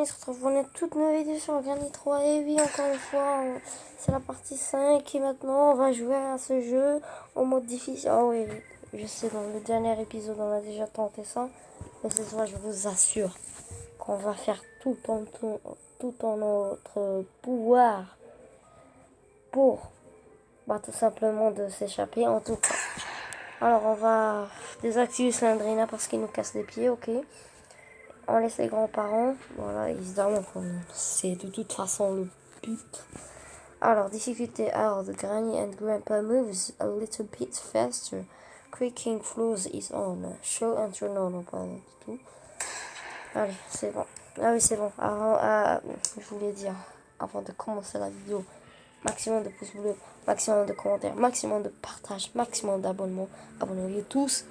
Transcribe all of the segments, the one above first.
amis, on se retrouve pour une toute nouvelle vidéo sur Granny 3. Et oui, encore une fois, c'est la partie 5. Et maintenant, on va jouer à ce jeu en mode difficile. Oh oui, je sais, dans le dernier épisode, on a déjà tenté ça. Mais cette fois, je vous assure qu'on va faire tout en notre pouvoir pour tout simplement de s'échapper. En tout cas, alors on va désactiver Slendrina parce qu'il nous casse les pieds, ok. On laisse les grands-parents. Voilà, évidemment, c'est de toute façon le but. Alors, difficulté hard. Granny and Grandpa moves a little bit faster. Creaking floors is on. Show enter non, pas du tout. Allez, c'est bon. Ah oui, c'est bon. Je voulais dire, avant de commencer la vidéo, maximum de pouces bleus, maximum de commentaires, maximum de partage, maximum d'abonnements. Abonnez-vous tous.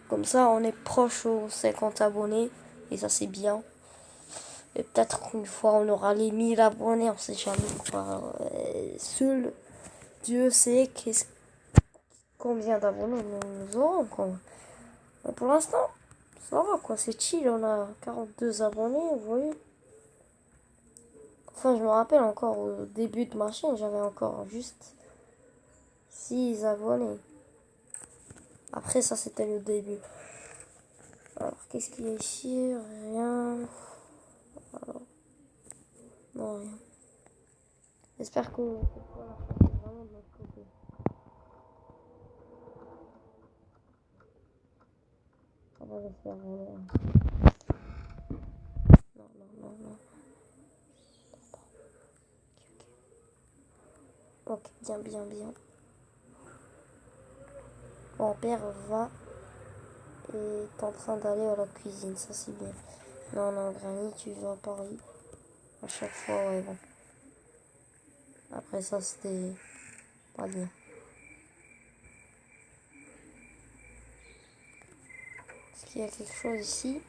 Comme ça, on est proche aux 50 abonnés. Et ça, c'est bien. Et peut-être qu'une fois, on aura les 1000 abonnés. On sait jamais quoi. Seul Dieu sait combien d'abonnés nous aurons. Quoi. Mais pour l'instant, ça va quoi. C'est chill. On a 42 abonnés. Vous voyez. Enfin, je me rappelle encore au début de ma chaîne, j'avais encore juste 6 abonnés. Après, ça, c'était le début. Alors, qu'est-ce qu'il y a ici? Rien. Alors, non, rien. J'espère que cette fois, la chance est vraiment de notre côté. On va j'espère vraiment. Non. Ok, bien. Mon père est en train d'aller à la cuisine, ça c'est bien. Non, Granny, tu vas à Paris. À chaque fois, ouais, bon. Après ça, c'était pas bien. Est-ce qu'il y a quelque chose ici?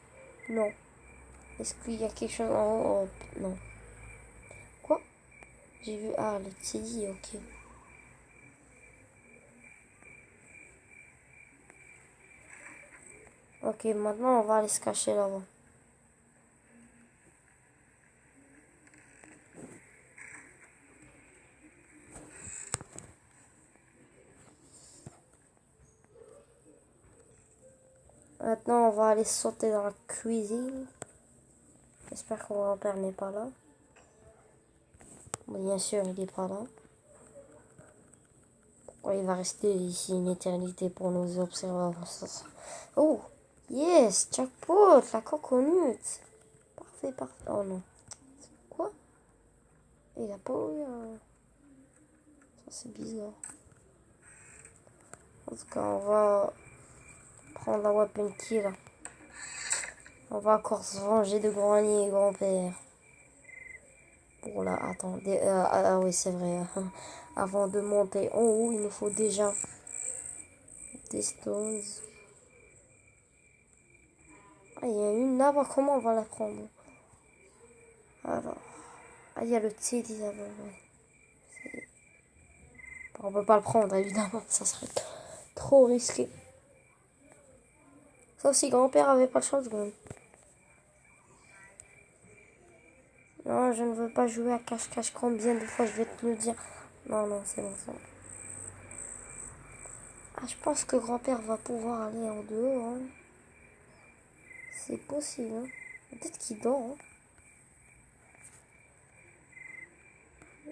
Non. Est-ce qu'il y a quelque chose en haut? Oh, non. Quoi? J'ai vu. Ah, le Teddy, ok. Ok, maintenant on va aller se cacher là-bas. Maintenant on va aller sauter dans la cuisine. J'espère que mon grand-père n'est pas là. Bien sûr, il n'est pas là. Ouais, il va rester ici une éternité pour nous observer. Oh, yes, jackpot, la coconut. Parfait. Oh non. Quoi? Il a pas eu un... Ça, c'est bizarre. En tout cas, on va prendre la weapon key, là. On va encore se venger de Granny et grand-père. Bon, là, attendez. Oui, c'est vrai. Avant de monter en haut, il nous faut déjà des stones. Ah, il y a une là-bas. Comment on va la prendre? Alors. Ah, il y a le Teddy là-bas. Ouais. On peut pas le prendre, évidemment. Ça serait trop risqué. Sauf si grand-père avait pas de shotgun. Non, je ne veux pas jouer à cache-cache. Combien de fois je vais te le dire? Non, c'est bon. Ah, je pense que grand-père va pouvoir aller en dehors. Hein. C'est possible. Hein. Peut-être qu'il dort. Hein.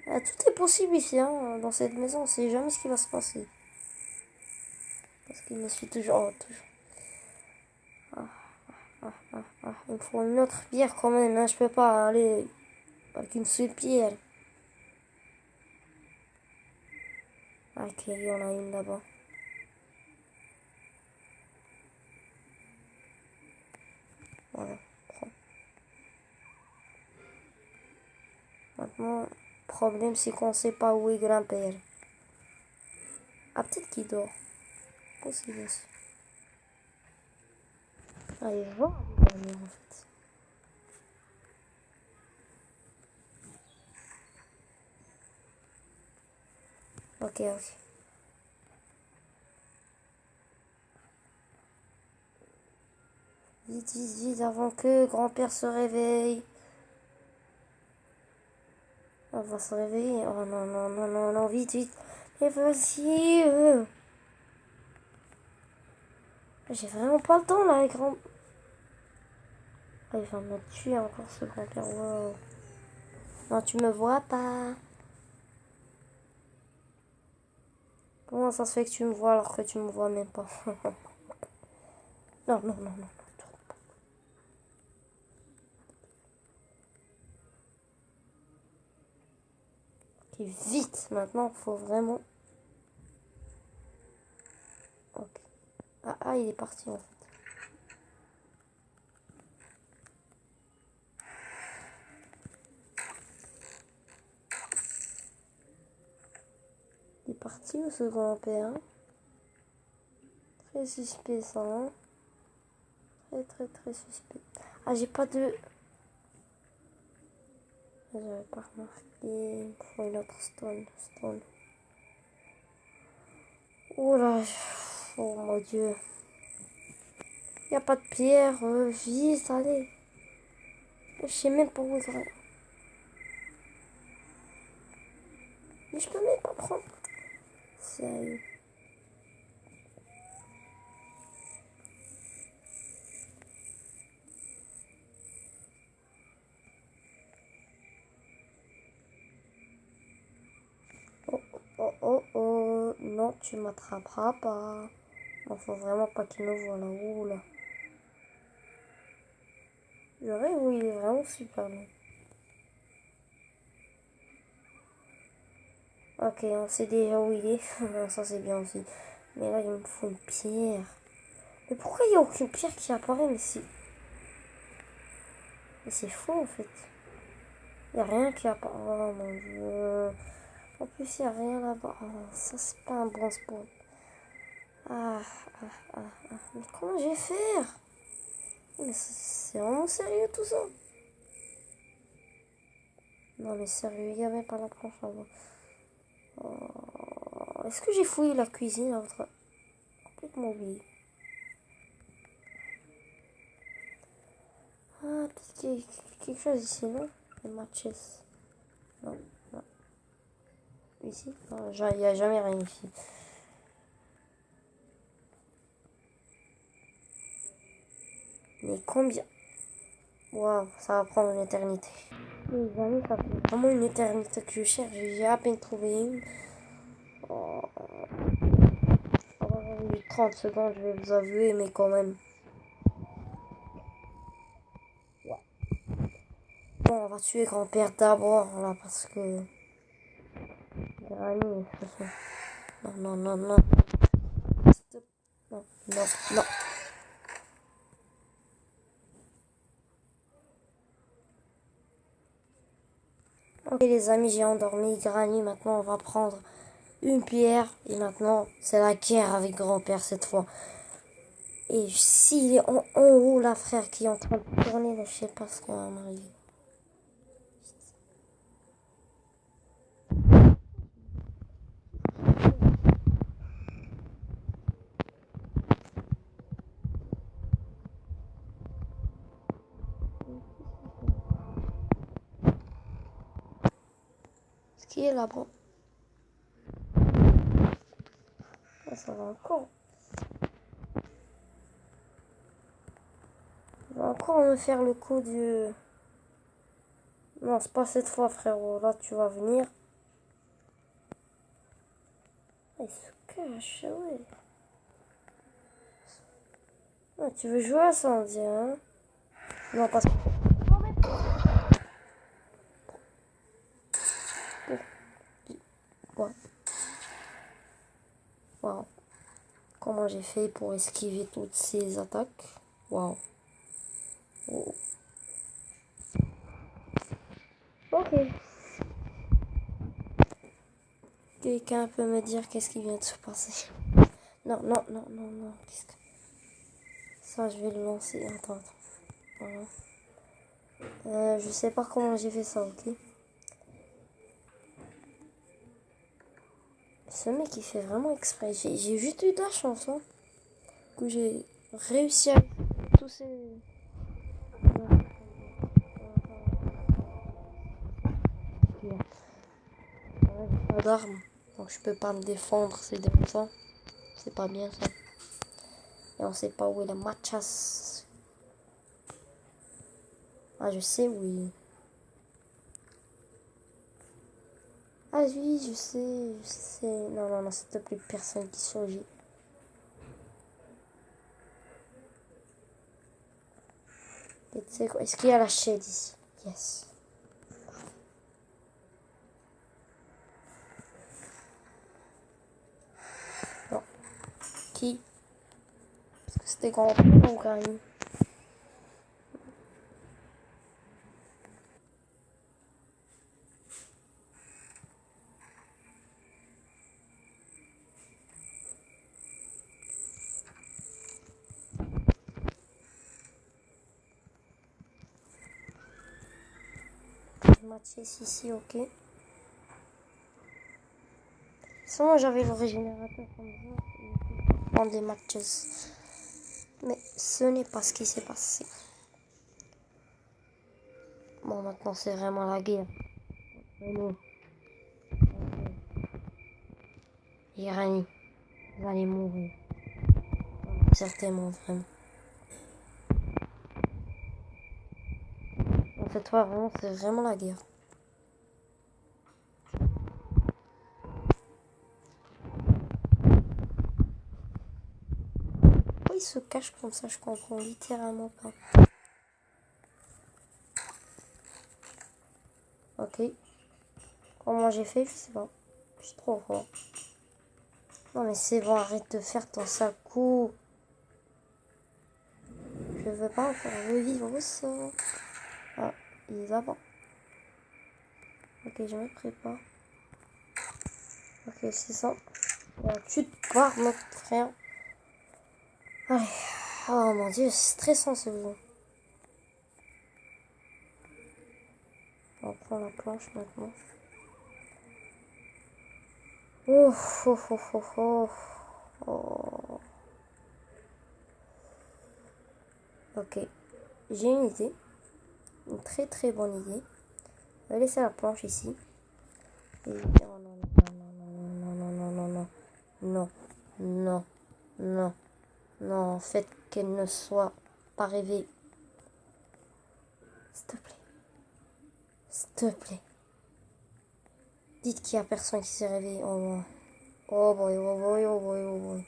Ah, tout est possible ici. Hein. Dans cette maison, on sait jamais ce qui va se passer. Parce qu'il me suit toujours. Oh, toujours. Il me faut une autre pierre quand même. Hein. Je peux pas aller avec une seule pierre. Ok, il y en a une là-bas. Voilà. Maintenant, le problème, c'est qu'on sait pas où est grand-père. Ah, peut-être qu'il dort. Possible aussi. Ah, il va dormir en fait. Ok. Vite, avant que grand-père se réveille. On va se réveiller. Oh non, non, non, non, non, vite, vite. Mais vas-y. J'ai vraiment pas le temps là, grand. Ah, il va me tuer encore ce grand-père. Wow. Non, tu me vois pas. Comment ça se fait que tu me vois alors que tu me vois même pas? Non, non, non, non. Ok, vite. Maintenant, faut vraiment... Ok. Ah, il est parti en fait. Il est parti ou ce grand-père? Très suspect ça, hein? Très, très, très suspect. Ah, j'ai pas de... J'avais pas remarqué. Il faut une autre stone. Stone. Oh là. Oh mon dieu. Il n'y a pas de pierre. Vite, allez. Je sais même pas où il va. Mais je peux même pas prendre. Sérieux. Oh, oh, oh, oh. Non, tu m'attraperas pas. Il faut vraiment pas qu'il me voit là-haut, là. Le rêve, oui, il est vraiment super long. Ok, on sait déjà où il est. Ça, c'est bien aussi. Mais là, il me faut une pierre. Mais pourquoi il n'y a aucune pierre qui apparaît? Mais c'est faux, en fait. Il n'y a rien qui apparaît. Oh mon dieu. En plus, il n'y a rien là-bas. Oh, ça, c'est pas un bon spot. Ah, ah, ah, ah. Mais comment je vais faire? Mais c'est vraiment sérieux tout ça? Non, mais sérieux, il n'y avait pas la planche là-bas. Oh, est-ce que j'ai fouillé la cuisine à votre... Complètement oublié. Ah, peut-être qu'il y a quelque chose ici, non? Les matches. Non, non. Ici? Non, il n'y a jamais rien ici. Mais combien? Waouh, ça va prendre une éternité. Les amis, ça fait vraiment une éternité que je cherche. J'ai à peine trouvé une. Oh, oh, 30 secondes, je vais vous avouer, mais quand même. Ouais. Bon, on va tuer grand-père d'abord, là, parce que... Granny, non, non, non, non. Stop. Non, non, non. Ok les amis, j'ai endormi Granny. Maintenant, on va prendre une pierre. Et maintenant, c'est la guerre avec grand-père cette fois. Et s'il est en haut, là, frère, qui est en train de tourner, là, je sais pas ce qui va m'arriver. Ce qui est là-bas. Ah, ça va encore. Il va encore me faire le coup du... Non, c'est pas cette fois, frérot. Là, tu vas venir. Ah, il se cache, ouais. Ah, tu veux jouer à ça, on dirait, hein? Non, parce que... Ouais. Waouh. Comment j'ai fait pour esquiver toutes ces attaques? Waouh. Oh. Ok. Quelqu'un peut me dire qu'est-ce qui vient de se passer? Non, non, non, non, non. Qu'est-ce que... Ça, je vais le lancer. Attends, attends. Voilà. Je sais pas comment j'ai fait ça, ok? Ce mec, il fait vraiment exprès. J'ai juste eu de la chance, hein. Que j'ai réussi à tous ces... pas d'armes. Donc je peux pas me défendre, c'est dérangeant. C'est pas bien ça. Et on sait pas où est la Machas. Ah, je sais où il est. Ah oui, je sais. Non, non, non, s'il te plaît, personne qui surgit. Et tu sais quoi, est-ce qu'il y a la chaîne ici? Yes. Non. Qui? Parce que c'était grand ou Granny? Mathias ici, ok. Sinon, j'avais le régénérateur comme ça. Et prendre des matches. Mais ce n'est pas ce qui s'est passé. Bon, maintenant, c'est vraiment la guerre. Non. Irani, vous allez mourir. Certainement, vraiment. En fait, ouais, vraiment, c'est vraiment la guerre. Pourquoi il se cache comme ça? Je comprends littéralement pas. Ok. Comment j'ai fait? Je sais pas. Je suis trop fort. Non, mais c'est bon, arrête de faire ton sale coup. Je veux pas encore revivre ça. Ah, il est là-bas. Ok, je me prépare. Ok, c'est ça. Tu te barres, notre frère. Allez. Oh mon dieu, c'est stressant ce jeu. On prend la planche maintenant. Oh, oh, oh, oh, oh. Oh. Ok, j'ai une idée. Une très très bonne idée. Je vais laisser la planche ici. Et... Oh non, non, non, non, non, non, non, non, non, non, non, faites qu'elle ne soit pas rêvée. S'il te plaît. S'il te plaît. Dites qu'il n'y a personne qui s'est réveillé. Oh boy. Oh boy, oh boy, oh boy, oh boy.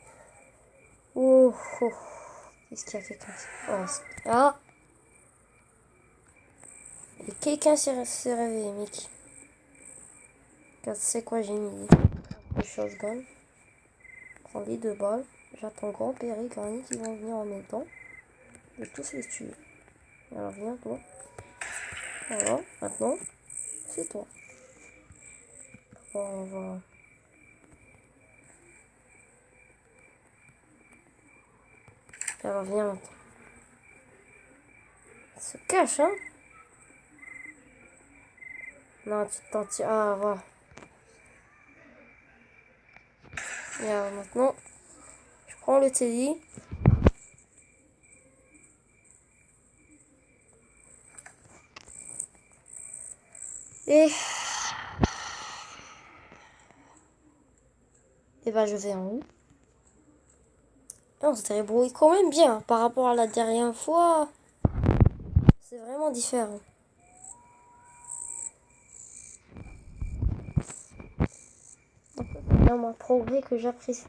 Oh, oh. Est-ce qu'il y a quelqu'un qui... Oh, ah. Et quelqu'un s'est réveillé, Mickey. Regarde, c'est quoi, j'ai une idée. Le shotgun. Prends les 2 balles. J'attends grand-père et Granny qui vont venir en même temps. Je vais tous les tuer. Alors viens toi. Voilà, maintenant, c'est toi. On va... Alors viens maintenant. Il se cache, hein? Non, tu t'en tires. Ah, voilà. Et alors maintenant, je prends le Teddy. Et ben je vais en haut. Et on se débrouille quand même bien par rapport à la dernière fois. C'est vraiment différent. C'est un progrès que j'apprécie.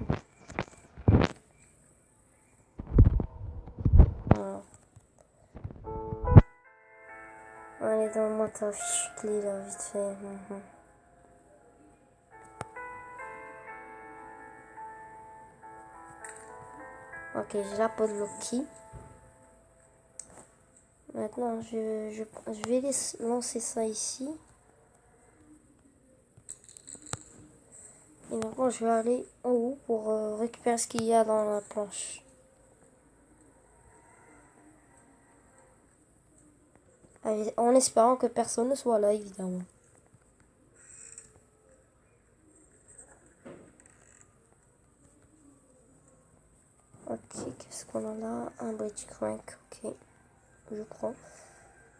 Voilà. Allez, donne-moi ta fiche clé là, vite fait. Ok, j'ai la peau de Loki. Maintenant, je vais lancer ça ici. Et maintenant, je vais aller en haut pour récupérer ce qu'il y a dans la planche. En espérant que personne ne soit là, évidemment. Ok, qu'est-ce qu'on a là? Un bridge crank, ok. Je prends.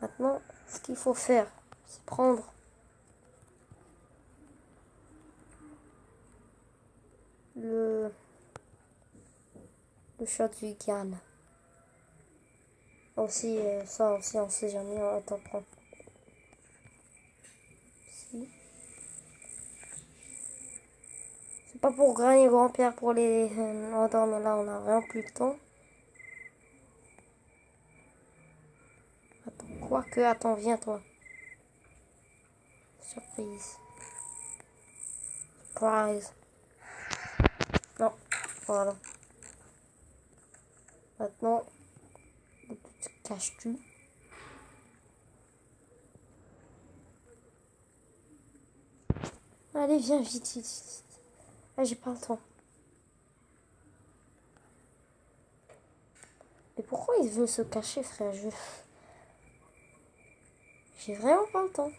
Maintenant, ce qu'il faut faire, c'est prendre Le chat du Ghana. Aussi, ça aussi, on sait jamais. Attends, prends. Si. C'est pas pour gagner grand-père pour les endormir. Là, on a vraiment plus le temps. Attends, quoique, attends, viens toi. Surprise. Surprise. Non, voilà. Maintenant, tu te caches-tu? Allez, viens, vite, vite, vite. Ah, j'ai pas le temps. Mais pourquoi il veut se cacher, frère? J'ai vraiment pas le temps.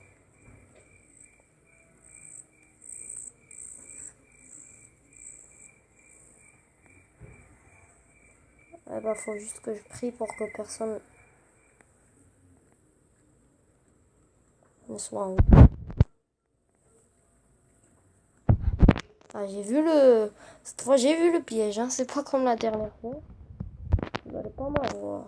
Eh ben, faut juste que je prie pour que personne ne soit en haut. Ah, j'ai vu le... Cette fois, j'ai vu le piège, hein. C'est pas comme la dernière fois. Vous allez pas m'avoir.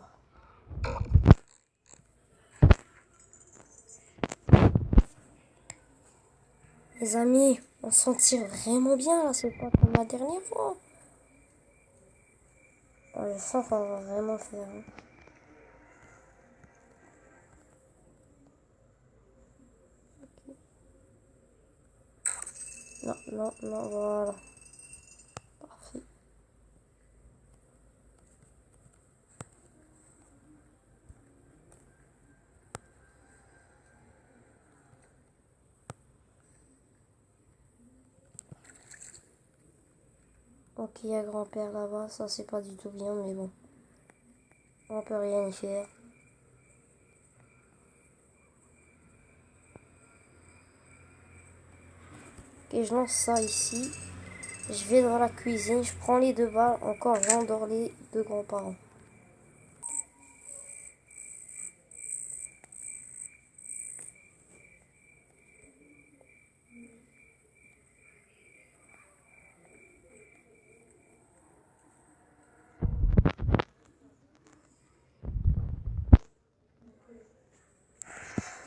Les amis, on s'en tire vraiment bien, là. C'est pas comme la dernière fois. Ah, je sens qu'on va vraiment faire, hein. Non, non, non, voilà. Parfait. Ok, il y a grand-père là-bas. Ça, c'est pas du tout bien, mais bon. On peut rien y faire. Ok, je lance ça ici. Je vais dans la cuisine. Je prends les 2 balles. Encore, j'endors les 2 grands-parents.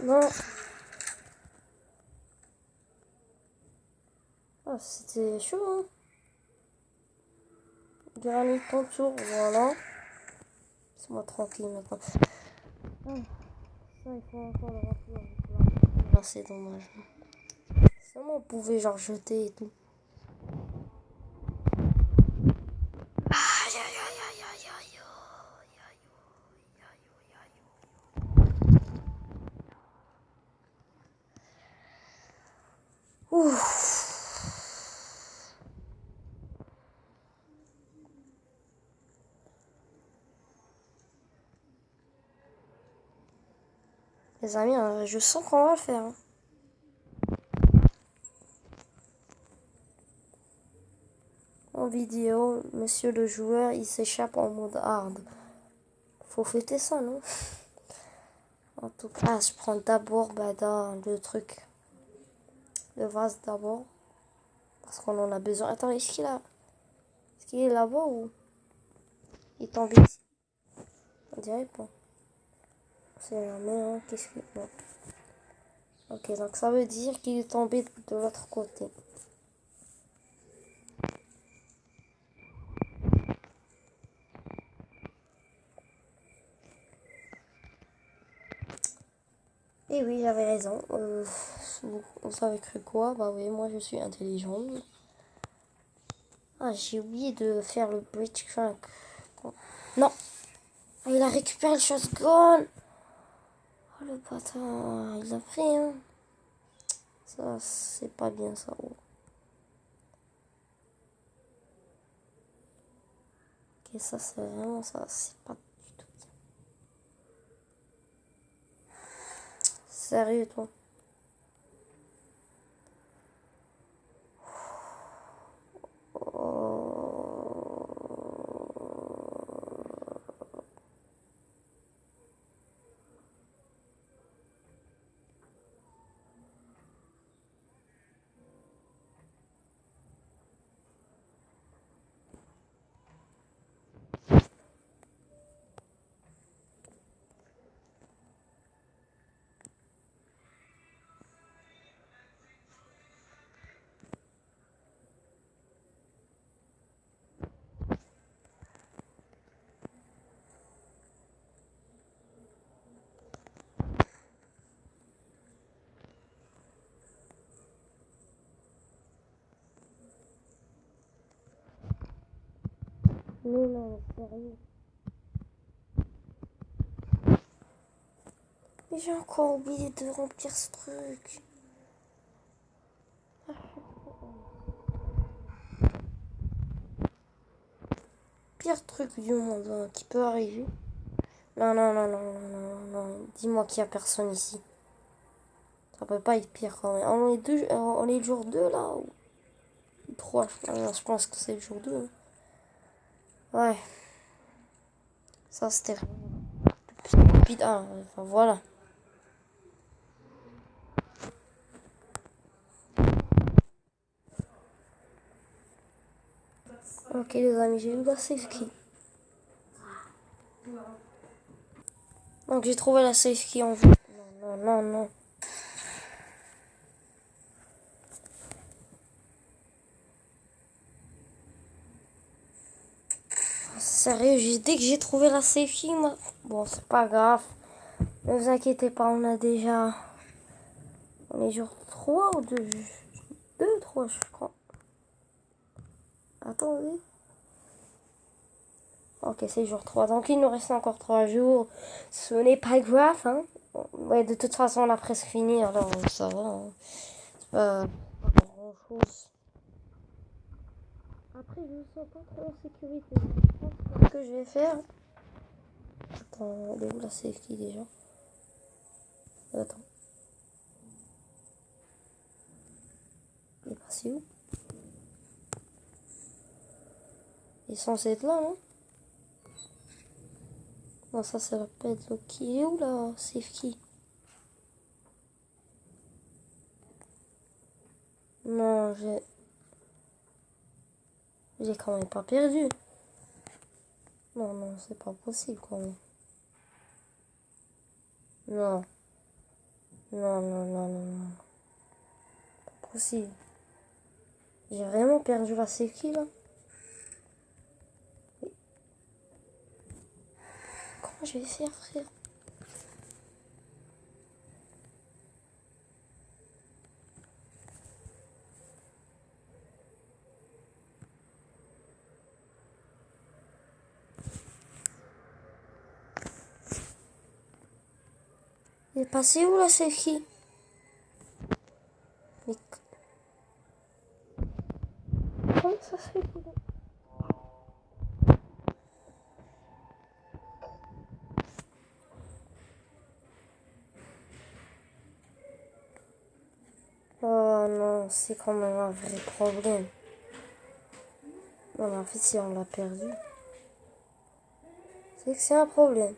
Non. Ah, c'était chaud, hein. Granit ton tour, voilà. Laisse-moi tranquille maintenant. Ah, ça, il faut encore le remplir. Là, c'est dommage. Seulement, on pouvait genre jeter et tout. Aïe, aïe, aïe, aïe, aïe, aïe. Ouf. Les amis, je sens qu'on va le faire, hein. En vidéo, monsieur le joueur, il s'échappe en mode hard. Faut fêter ça, non? En tout cas, je prends d'abord dans le truc. Le vase d'abord. Parce qu'on en a besoin. Attends, est-ce qu'il est là-bas ou il est tombé ici? On dirait pas. C'est jamais, hein. Qu'est-ce que... Non. Ok, donc ça veut dire qu'il est tombé de l'autre côté. Et oui, j'avais raison. Vous avez cru quoi? Bah oui, moi je suis intelligente. Ah, j'ai oublié de faire le bridge crank. Non! Ah, il a récupéré le shotgun! Oh le bâtard, il a pris, hein. Ça, c'est pas bien ça. Oh. Ok, ça c'est vraiment ça, c'est pas du tout bien. Sérieux, toi? Mais non, sérieux. Mais j'ai encore oublié de remplir ce truc. Pire truc du monde hein, qui peut arriver. Non, non, non, non, non, non, non. Dis-moi qu'il n'y a personne ici. Ça peut pas être pire quand même. On est le jour 2 là ou 3. Je pense que c'est le jour 2. Ouais. Ça c'était stupide. Ah, enfin voilà. Ok les amis, j'ai eu la safe key. Donc j'ai trouvé la safe key en vue. Non, non, non, non. Sérieux, dès que j'ai trouvé la safe key, moi... Bon, c'est pas grave. Ne vous inquiétez pas, on a déjà... On est jour 3 ou 2 2, 3 je crois. Attendez. Ok, c'est jour 3. Donc il nous reste encore 3 jours. Ce n'est pas grave, hein. Ouais, de toute façon, on a presque fini, alors ça va. Hein. C'est pas grand chose. Après, je me sens pas trop en sécurité. Je pense que ce que je vais faire. Attends, elle est où la safety déjà? Attends. Il est passé où? Il est censé être là, non? Non, ça, c'est la padlock. Il est où la safety? Non, j'ai quand même pas perdu. Non, non, c'est pas possible quand même. Non. Non, non, non, non, non. Pas possible. J'ai vraiment perdu la safety là. Mais comment je vais faire, frère? Il est passé où la safety? Mais comment ça se fait? Oh non, c'est quand même un vrai problème. Non, mais en fait, si on l'a perdu, c'est que c'est un problème.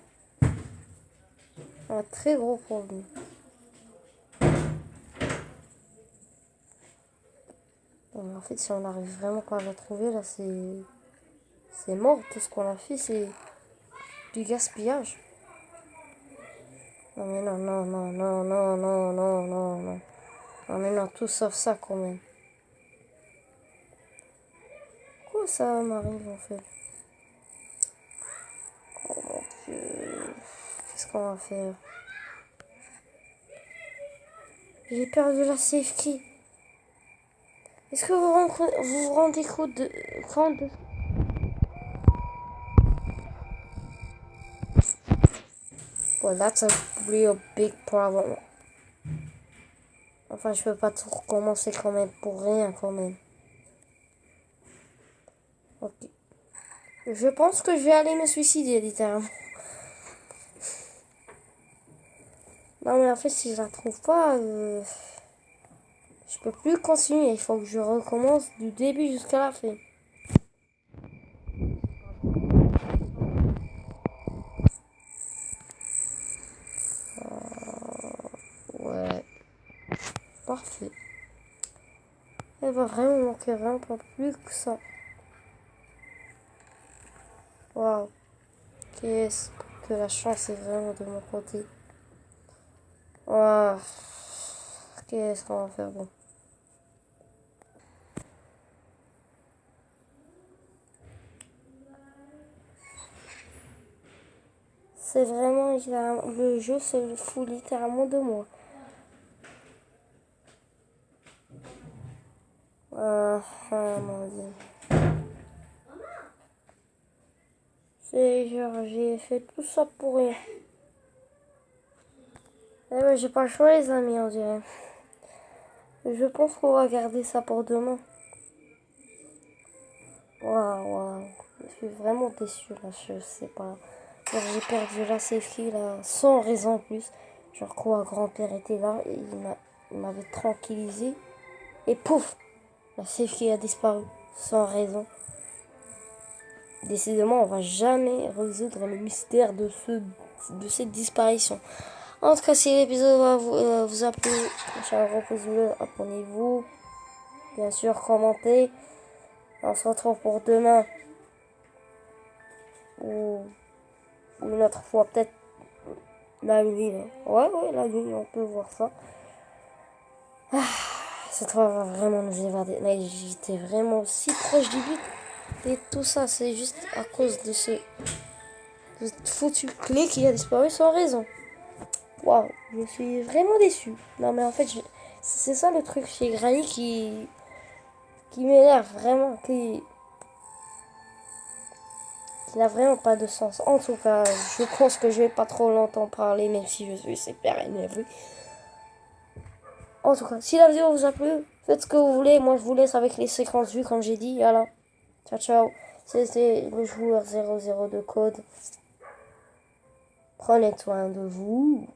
Un très gros problème. Non, mais en fait, si on n'arrive vraiment pas à la trouver, là, c'est mort. Tout ce qu'on a fait, c'est du gaspillage. Non, mais non, non, non, non, non, non, non, non, non. Non, mais non, tout sauf ça, quand même. Pourquoi ça m'arrive, en fait? Oh mon Dieu. Qu'est-ce qu'on va faire? J'ai perdu la safe key. Est-ce que vous rendez compte de... Well, that's a real big problem. Enfin, je peux pas tout recommencer quand même pour rien, quand même. Ok. Je pense que je vais aller me suicider, littéralement. Non, mais en fait, si je la trouve pas, je peux plus continuer. Il faut que je recommence du début jusqu'à la fin. Ouais, parfait. Elle va vraiment manquer vraiment pas plus que ça. Waouh. Qu'est-ce que la chance est vraiment de mon côté. Waouh. Qu'est-ce qu'on va faire bon. C'est vraiment le jeu se fout littéralement de moi. Ah, mon Dieu. C'est genre, j'ai fait tout ça pour rien. Eh ben, j'ai pas le choix, les amis, on dirait. Je pense qu'on va garder ça pour demain. Waouh, waouh. Je suis vraiment déçu, là, je sais pas. Genre, j'ai perdu la safety, là, sans raison en plus. Genre, quoi, grand-père était là, et il m'avait tranquillisé. Et pouf, la safety a disparu, sans raison. Décidément, on va jamais résoudre le mystère de cette disparition. En tout cas, si l'épisode va vous a plu, lâchez un gros pouce bleu, abonnez-vous. Bien sûr, commentez. On se retrouve pour demain. Ou une autre fois, peut-être la nuit. Là. Ouais, la nuit, on peut voir ça. Cette fois, on va vraiment nous évader. Là, j'étais vraiment si proche du but. Et tout ça, c'est juste à cause de cette foutue clé qui a disparu sans raison. Waouh, je suis vraiment déçu. Non, mais en fait, c'est ça le truc chez Granny qui m'énerve vraiment, qui n'a vraiment pas de sens. En tout cas, je pense que je vais pas trop longtemps parler, même si je suis super énervé. En tout cas, si la vidéo vous a plu, faites ce que vous voulez. Moi, je vous laisse avec les séquences vues, comme j'ai dit. Voilà. Ciao, ciao. C'était le joueur 00 de code. Prenez soin de vous.